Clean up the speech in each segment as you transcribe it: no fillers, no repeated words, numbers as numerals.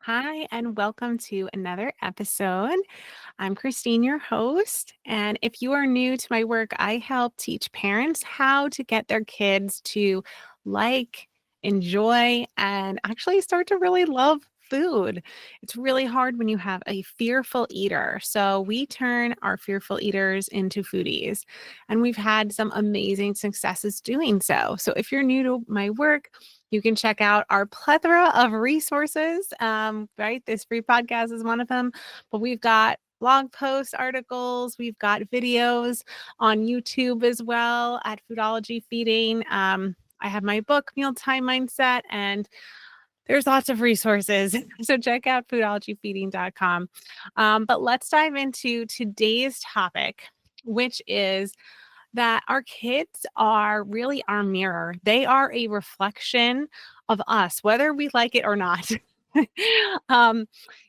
Hi, and welcome to another episode. I'm Christine, your host. And if you are new to my work, I help teach parents how to get their kids to like, enjoy, and actually start to really love food. It's really hard when you have a fearful eater. So we turn our fearful eaters into foodies, and we've had some amazing successes doing so. So if you're new to my work, you can check out our plethora of resources. Right, this free podcast is one of them, but we've got blog posts, articles, we've got videos on YouTube as well at Foodology Feeding. I have my book, Mealtime Mindset, and there's lots of resources. So check out foodologyfeeding.com. But let's dive into today's topic, which is that our kids are really our mirror. They are a reflection of us, whether we like it or not. um,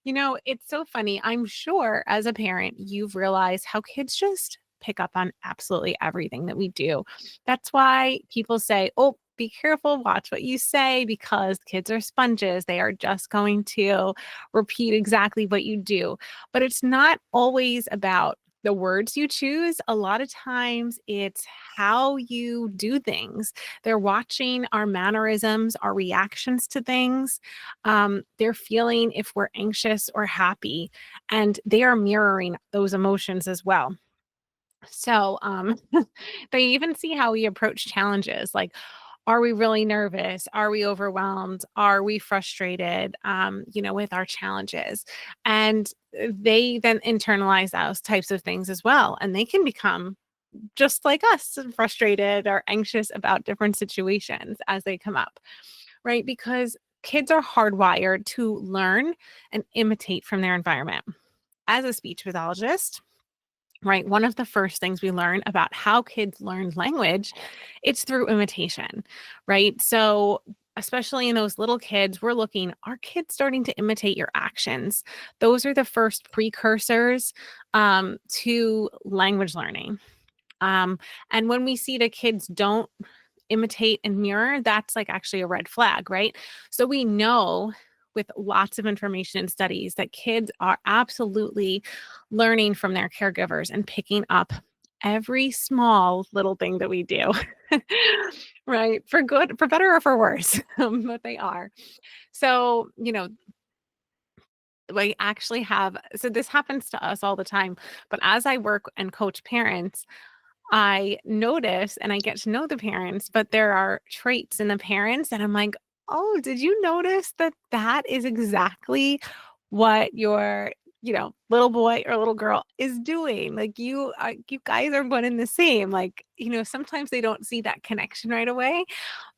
it's so funny. I'm sure as a parent, you've realized how kids just pick up on absolutely everything that we do. That's why people say, oh, be careful, watch what you say, because kids are sponges. They are just going to repeat exactly what you do. But it's not always about the words you choose. A lot of times it's how you do things. They're watching our mannerisms, our reactions to things. They're feeling if we're anxious or happy, and they are mirroring those emotions as well. So they even see how we approach challenges. Like, are we really nervous? Are we overwhelmed? Are we frustrated, with our challenges? And they then internalize those types of things as well. And they can become just like us, frustrated or anxious about different situations as they come up, right? Because kids are hardwired to learn and imitate from their environment. As a speech pathologist, right, one of the first things we learn about how kids learn language, it's through imitation, right? So especially in those little kids, we're looking, are kids starting to imitate your actions? Those are the first precursors to language learning. And when we see the kids don't imitate and mirror, that's like actually a red flag, right? So we know with lots of information and studies that kids are absolutely learning from their caregivers and picking up every small little thing that we do. Right? For good, for better or for worse, but they are. So, we actually have, so this happens to us all the time, but as I work and coach parents, I notice and I get to know the parents, but there are traits in the parents and I'm like, "Oh, did you notice that that is exactly what your, little boy or little girl is doing? Like you guys are one and the same." Like, sometimes they don't see that connection right away,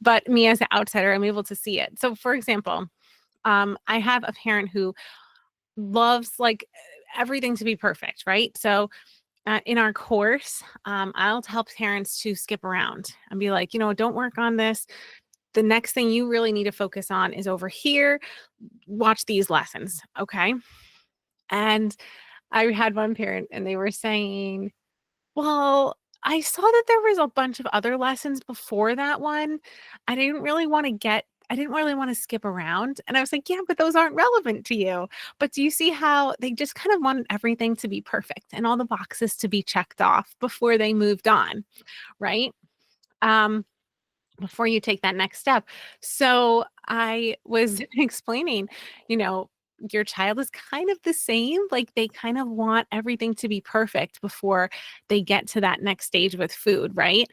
but me as an outsider, I'm able to see it. So for example, I have a parent who loves like everything to be perfect, right? So in our course, I'll tell parents to skip around and be like, don't work on this. The next thing you really need to focus on is over here. Watch these lessons. Okay. And I had one parent and they were saying, well, I saw that there was a bunch of other lessons before that one. I didn't really want to skip around. And I was like, yeah, but those aren't relevant to you. But do you see how they just kind of wanted everything to be perfect and all the boxes to be checked off before they moved on, right? Um, Before you take that next step. So I was explaining, you know, your child is kind of the same. Like they kind of want everything to be perfect before they get to that next stage with food, right?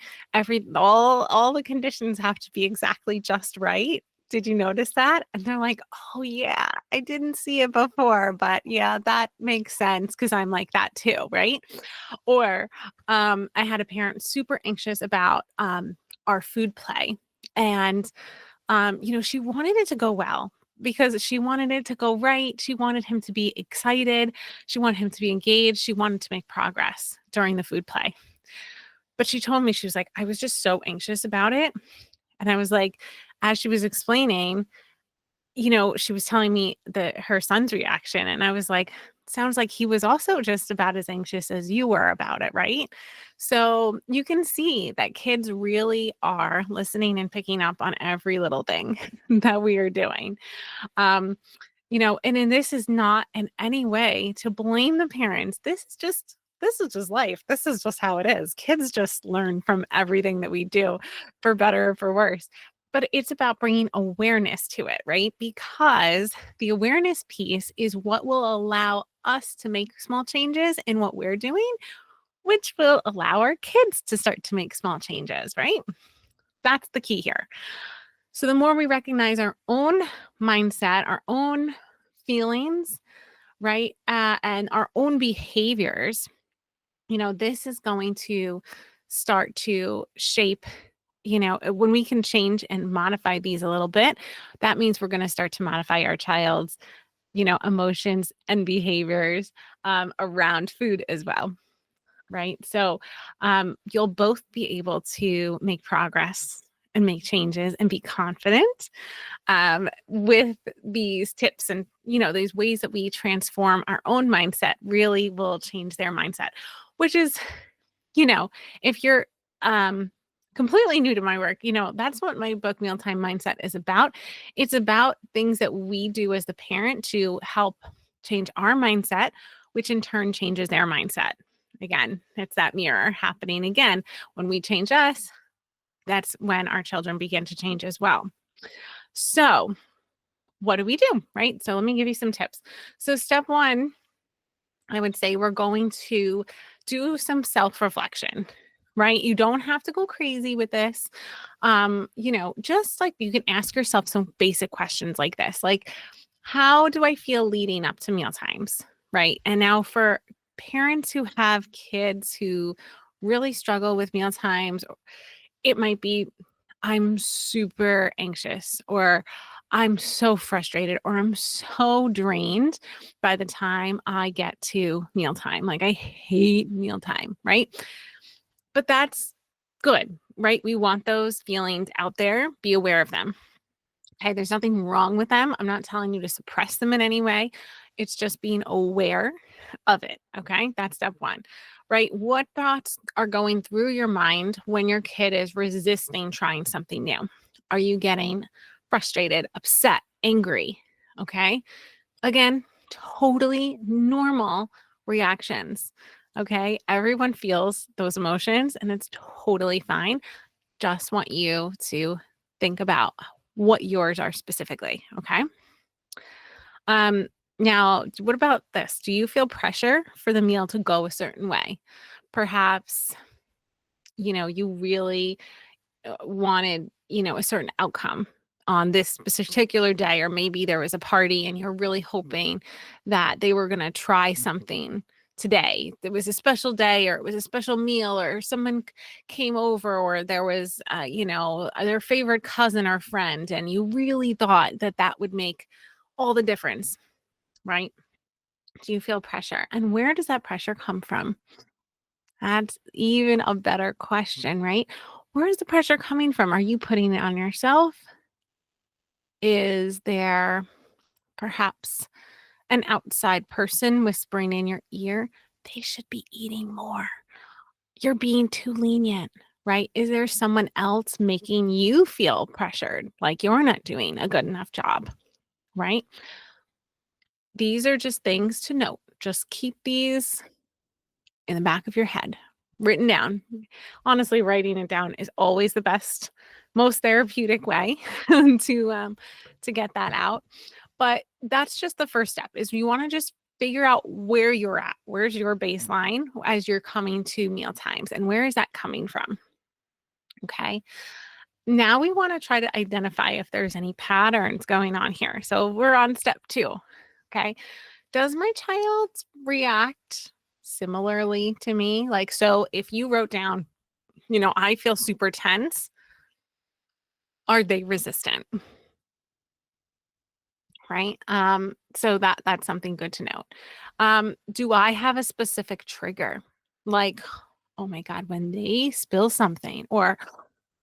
All the conditions have to be exactly just right. Did you notice that? And they're like, oh yeah, I didn't see it before, but yeah, that makes sense because I'm like that too, right? Or I had a parent super anxious about our food play. And, she wanted it to go well because she wanted it to go right. She wanted him to be excited. She wanted him to be engaged. She wanted to make progress during the food play. But she told me, she was like, I was just so anxious about it. And I was like, as she was explaining, she was telling me her son's reaction. And I was like, sounds like he was also just about as anxious as you were about it, right? So you can see that kids really are listening and picking up on every little thing that we are doing. Um, And then this is not in any way to blame the parents. This is just life. This is just how it is. Kids just learn from everything that we do, for better or for worse. But it's about bringing awareness to it, right? Because the awareness piece is what will allow us to make small changes in what we're doing, which will allow our kids to start to make small changes, right? That's the key here. So the more we recognize our own mindset, our own feelings, right, and our own behaviors, this is going to start to shape. When we can change and modify these a little bit, that means we're going to start to modify our child's, emotions and behaviors around food as well. Right. So you'll both be able to make progress and make changes and be confident with these tips, and these ways that we transform our own mindset really will change their mindset, which is, if you're completely new to my work, that's what my book Mealtime Mindset is about. It's about things that we do as the parent to help change our mindset, which in turn changes their mindset. Again, it's that mirror happening again. When we change us, that's when our children begin to change as well. So what do we do, right? So let me give you some tips. So step one, I would say we're going to do some self-reflection, right? You don't have to go crazy with this. Just like you can ask yourself some basic questions like this, like, how do I feel leading up to meal times, right? And now for parents who have kids who really struggle with meal times, it might be, I'm super anxious, or I'm so frustrated, or I'm so drained by the time I get to mealtime. Like, I hate mealtime, right? But that's good, right? We want those feelings out there. Be aware of them. Okay. There's nothing wrong with them. I'm not telling you to suppress them in any way. It's just being aware of it. Okay. That's step one, right? What thoughts are going through your mind when your kid is resisting trying something new? Are you getting frustrated, upset, angry? Okay. Again, totally normal reactions. Okay. Everyone feels those emotions and it's totally fine. Just want you to think about what yours are specifically. Okay. Um, Now, what about this? Do you feel pressure for the meal to go a certain way? Perhaps, you really wanted, a certain outcome on this particular day, or maybe there was a party and you're really hoping that they were going to try something today. It was a special day, or it was a special meal, or someone came over, or there was, their favorite cousin or friend, and you really thought that that would make all the difference, right? Do you feel pressure? And where does that pressure come from? That's even a better question, right? Where is the pressure coming from? Are you putting it on yourself? Is there perhaps an outside person whispering in your ear, they should be eating more? You're being too lenient, right? Is there someone else making you feel pressured, like you're not doing a good enough job, right? These are just things to note. Just keep these in the back of your head, written down. Honestly, writing it down is always the best, most therapeutic way to get that out. But that's just the first step, is you want to just figure out where you're at. Where's your baseline as you're coming to meal times, and where is that coming from? Okay. Now we want to try to identify if there's any patterns going on here. So we're on step two. Okay. Does my child react similarly to me? Like, so if you wrote down, I feel super tense, are they resistant? Right? So that's something good to note. Do I have a specific trigger? Like, oh my God, when they spill something, or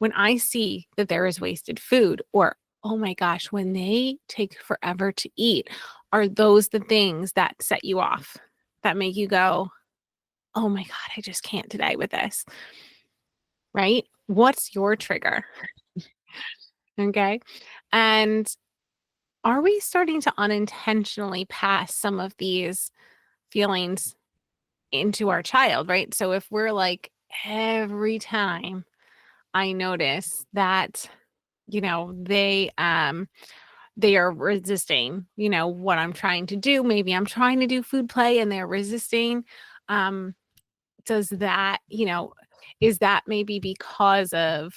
when I see that there is wasted food, or oh my gosh, when they take forever to eat, are those the things that set you off, that make you go, oh my God, I just can't today with this, right? What's your trigger? Okay. And are we starting to unintentionally pass some of these feelings into our child, right? So if we're like, every time I notice that, you know, they are resisting, what I'm trying to do. Maybe I'm trying to do food play and they're resisting. Um, does that, is that maybe because of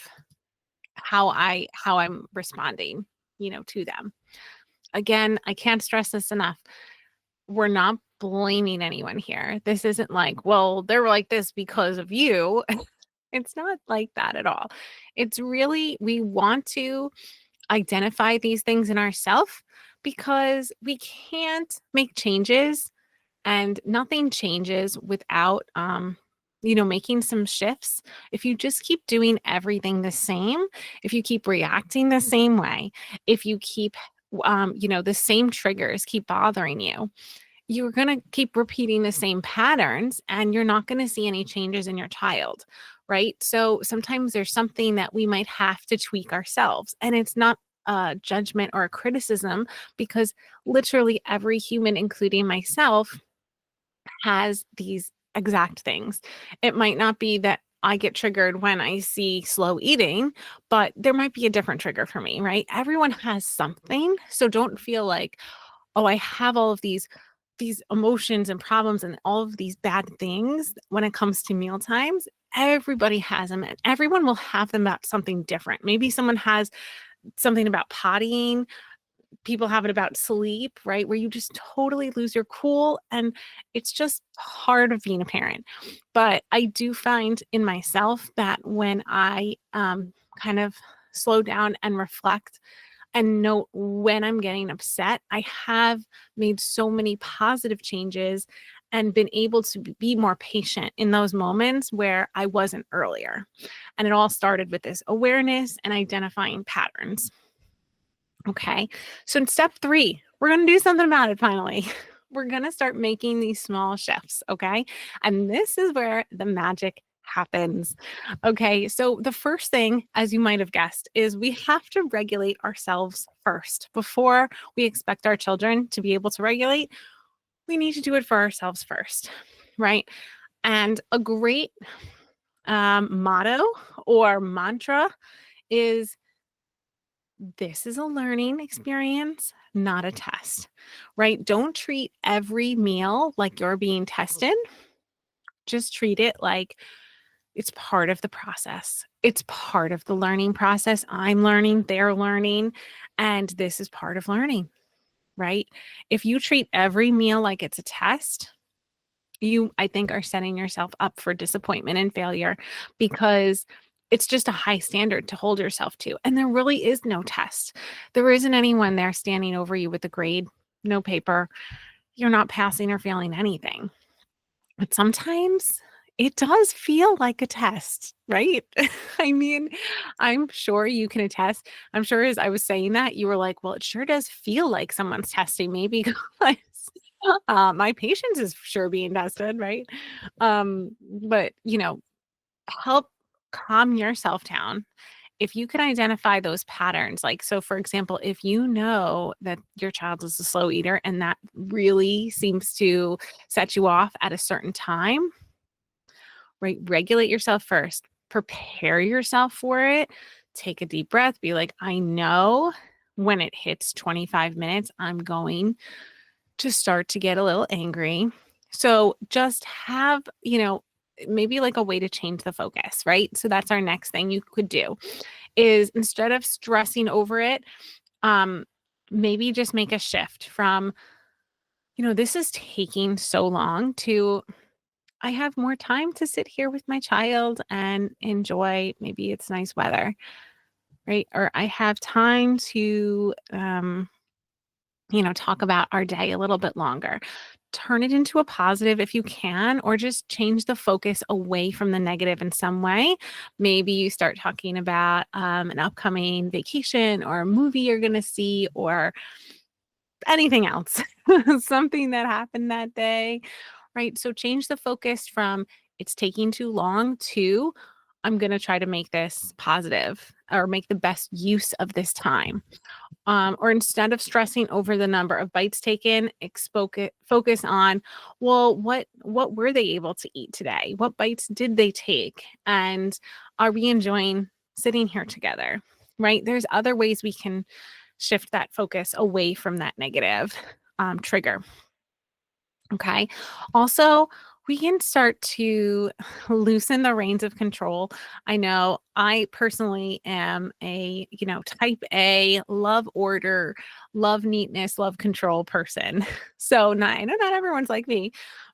how I'm responding, to them? Again, I can't stress this enough. We're not blaming anyone here. This isn't like, well, they're like this because of you. It's not like that at all. It's really, we want to identify these things in ourselves because we can't make changes, and nothing changes without making some shifts. If you just keep doing everything the same, if you keep reacting the same way, if you keep the same triggers keep bothering you, you're going to keep repeating the same patterns and you're not going to see any changes in your child, right? So sometimes there's something that we might have to tweak ourselves, and it's not a judgment or a criticism, because literally every human, including myself, has these exact things. It might not be that I get triggered when I see slow eating, but there might be a different trigger for me, right? Everyone has something. So don't feel like, oh, I have all of these emotions and problems and all of these bad things when it comes to meal times. Everybody has them, and everyone will have them about something different. Maybe someone has something about pottying, people have it about sleep, right? Where you just totally lose your cool. And it's just part of being a parent. But I do find in myself that when I kind of slow down and reflect and note when I'm getting upset, I have made so many positive changes and been able to be more patient in those moments where I wasn't earlier. And it all started with this awareness and identifying patterns. Okay. So in step 3, we're going to do something about it finally. We're going to start making these small shifts. Okay. And this is where the magic happens. Okay. So the first thing, as you might have guessed, is we have to regulate ourselves first. Before we expect our children to be able to regulate, we need to do it for ourselves first. Right. And a great motto or mantra is, this is a learning experience, not a test, right? Don't treat every meal like you're being tested. Just treat it like it's part of the process. It's part of the learning process. I'm learning, they're learning, and this is part of learning, right? If you treat every meal like it's a test, you, I think, are setting yourself up for disappointment and failure, because it's just a high standard to hold yourself to. And there really is no test. There isn't anyone there standing over you with a grade, no paper. You're not passing or failing anything. But sometimes it does feel like a test, right? I mean, I'm sure you can attest. I'm sure as I was saying that, you were like, well, it sure does feel like someone's testing me, because my patience is sure being tested, right? But help calm yourself down. If you can identify those patterns, like, so for example, if you know that your child is a slow eater and that really seems to set you off at a certain time, right? Regulate yourself first, prepare yourself for it, take a deep breath, be like, I know when it hits 25 minutes, I'm going to start to get a little angry. So just have, maybe like a way to change the focus, right? So that's our next thing you could do, is instead of stressing over it, um, maybe just make a shift from, this is taking so long, to, I have more time to sit here with my child and enjoy, maybe it's nice weather, right? Or I have time to, talk about our day a little bit longer. Turn it into a positive if you can, or just change the focus away from the negative in some way. Maybe you start talking about an upcoming vacation or a movie you're going to see, or anything else, something that happened that day, right? So change the focus from it's taking too long to I'm going to try to make this positive or make the best use of this time. Or instead of stressing over the number of bites taken, focus on, well, what were they able to eat today? What bites did they take? And are we enjoying sitting here together? Right? There's other ways we can shift that focus away from that negative trigger. Okay. Also, we can start to loosen the reins of control. I know I personally am a, type A, love order, love neatness, love control person. So I know not everyone's like me,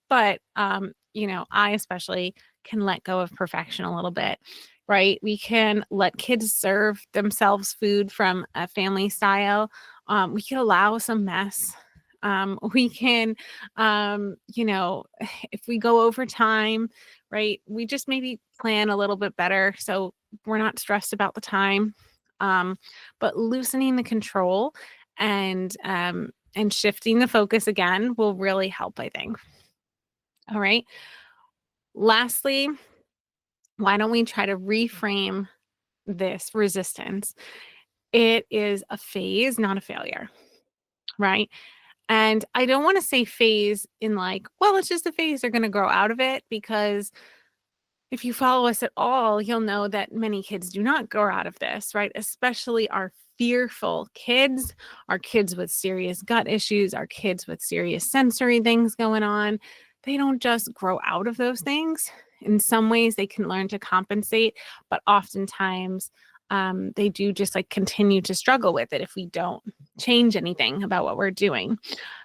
but I especially can let go of perfection a little bit. Right? We can let kids serve themselves food from a family style. We can allow some mess. We can if we go over time, right, we just maybe plan a little bit better so we're not stressed about the time. But loosening the control and shifting the focus again will really help, I think. All right. Lastly, why don't we try to reframe this resistance? It is a phase, not a failure, right? And I don't want to say phase in like, well, it's just a phase, they're going to grow out of it, because if you follow us at all, you'll know that many kids do not grow out of this, right? Especially our fearful kids, our kids with serious gut issues, our kids with serious sensory things going on. They don't just grow out of those things. In some ways, they can learn to compensate, but oftentimes they do just like continue to struggle with it if we don't change anything about what we're doing.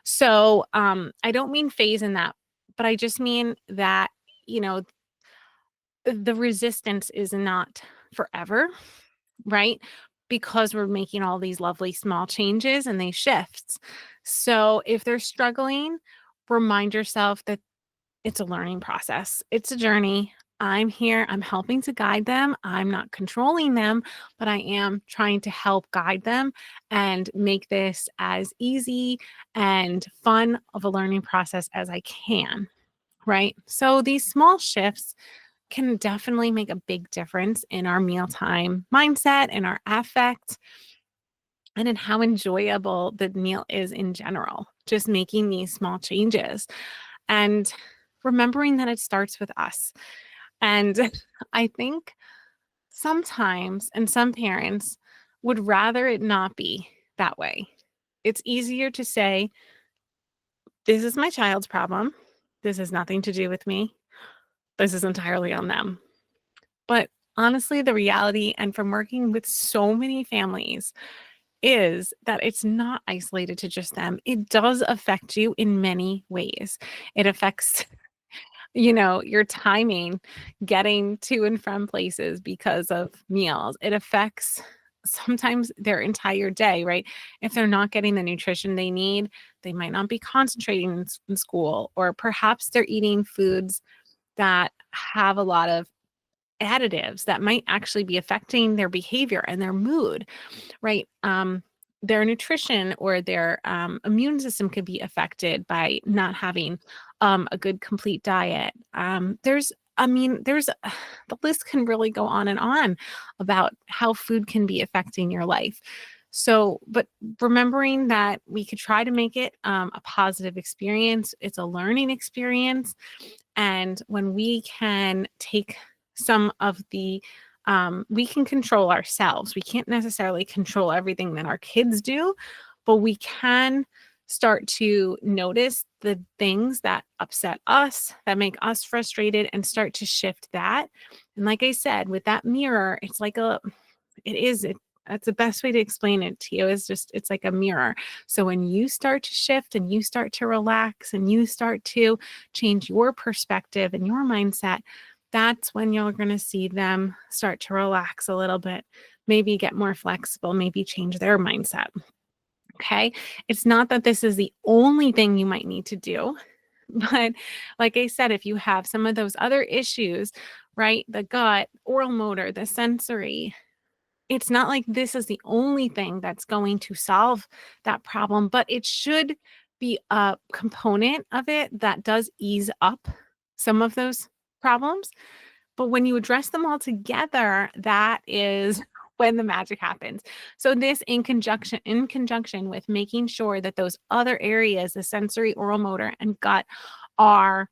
So I don't mean phase in that, but I just mean that, the resistance is not forever, right? Because we're making all these lovely small changes and these shifts. So if they're struggling, remind yourself that it's a learning process. It's a journey. I'm here. I'm helping to guide them. I'm not controlling them, but I am trying to help guide them and make this as easy and fun of a learning process as I can, right? So these small shifts can definitely make a big difference in our mealtime mindset and our affect and in how enjoyable the meal is in general. Just making these small changes and remembering that it starts with us. And I think sometimes, and some parents would rather it not be that way. It's easier to say, this is my child's problem. This has nothing to do with me. This is entirely on them. But honestly, the reality, and from working with so many families, is that it's not isolated to just them. It does affect you in many ways. It affects, your timing, getting to and from places because of meals. It affects sometimes their entire day, right? If they're not getting the nutrition they need, they might not be concentrating in school, or perhaps they're eating foods that have a lot of additives that might actually be affecting their behavior and their mood, right? Their nutrition or their immune system could be affected by not having a good complete diet. There's the list can really go on and on about how food can be affecting your life. So, but remembering that we could try to make it a positive experience, it's a learning experience. And when we can take some of the we can control ourselves. We can't necessarily control everything that our kids do, but we can start to notice the things that upset us, that make us frustrated, and start to shift that. And like I said, with that mirror, it's like that's the best way to explain it to you, is just it's like a mirror. So when you start to shift and you start to relax and you start to change your perspective and your mindset, that's when you're going to see them start to relax a little bit, maybe get more flexible, maybe change their mindset. Okay. It's not that this is the only thing you might need to do, but like I said, if you have some of those other issues, right, the gut, oral motor, the sensory, it's not like this is the only thing that's going to solve that problem, but it should be a component of it that does ease up some of those problems. But when you address them all together, that is when the magic happens. So this in conjunction with making sure that those other areas, the sensory, oral, motor, and gut are,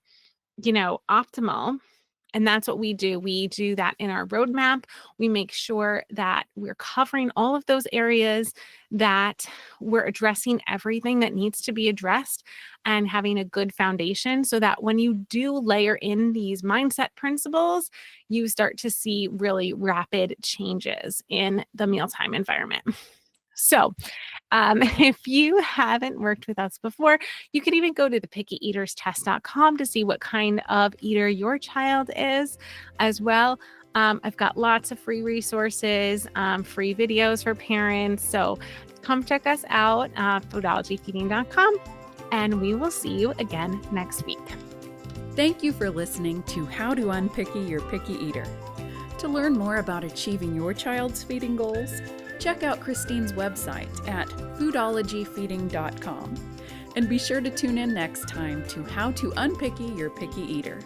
optimal. And that's what we do. We do that in our roadmap. We make sure that we're covering all of those areas, that we're addressing everything that needs to be addressed, and having a good foundation so that when you do layer in these mindset principles, you start to see really rapid changes in the mealtime environment. So, if you haven't worked with us before, you could even go to the pickyeaterstest.com to see what kind of eater your child is as well. I've got lots of free resources, free videos for parents. So come check us out, foodologyfeeding.com, and we will see you again next week. Thank you for listening to How to Unpicky Your Picky Eater. To learn more about achieving your child's feeding goals, check out Christine's website at foodologyfeeding.com. And be sure to tune in next time to How to Unpicky Your Picky Eater.